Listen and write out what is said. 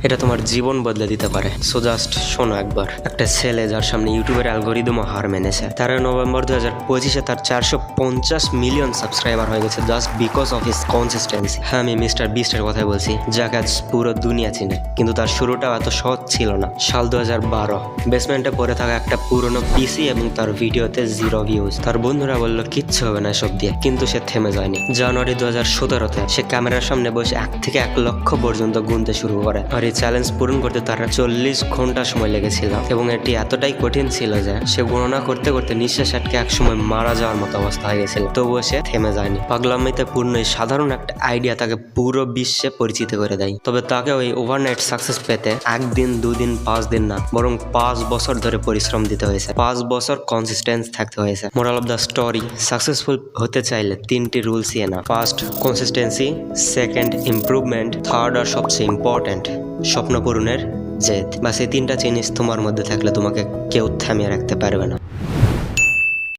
এটা তোমার জীবন বদলে দিতে পারে। সো জাস্ট শোনো একবার। একটা ছেলে যার সামনে ইউটিউবের অ্যালগোরিদমও হার মেনেছে, 13 নভেম্বর 2025 তার 450 মিলিয়ন সাবস্ক্রাইবার হয়ে গেছে just because of his consistency. হ্যাঁ, আমি মিস্টার বিস্টের কথাই বলছি, যাকে আজ পুরো দুনিয়া চিনে। কিন্তু তার শুরুটাও এত সহজ ছিল না। সাল 2012, বেসমেন্টে পড়ে থাকা একটা পুরনো পিসি এবং তার ভিডিওতে 0 ভিউজ। তার বন্ধুরা বলল কিচ্ছু হবে না এসব দিয়ে, কিন্তু সে থেমে যায়নি। জানুয়ারি 2017-তে সে ক্যামেরার সামনে বসে 1 থেকে 1 লক্ষ পর্যন্ত গুনতে শুরু করে। আর এই চ্যালেঞ্জ পূরণ করতে তার 40 ঘন্টা সময় লেগেছিল, এবং এটি এতটাই কঠিন ছিল যে সে গণনা করতে করতে নিঃশ্বাস আটকে একসময় মারা যাওয়ার মতো অবস্থা হয়ে গেছিল। তবুও সে থেমে যায়নি। পাগলামিতে পূর্ণ এই সাধারণ একটা আইডিয়া তাকে পুরো বিশ্বে পরিচিত করে দেয়। তবে তাকে ওই ওভারনাইট সাকসেস পেতে 1 দিন 2 দিন 5 দিন না, বরং 5 বছর ধরে পরিশ্রম দিতে হয়েছে। 5 বছর কনসিস্টেন্স থাকতে হয়েছে। Moral of the story, successful হতে চাইলে 3টি রুলসই না। First, consistency; second, improvement; third আর সবচেয়ে ইম্পর্টেন্ট, স্বপ্ন পূরণের জেদ। বাস এই 3টা জিনিস তোমার মধ্যে থাকলে তোমাকে কেউ থামিয়ে রাখতে পারবে না।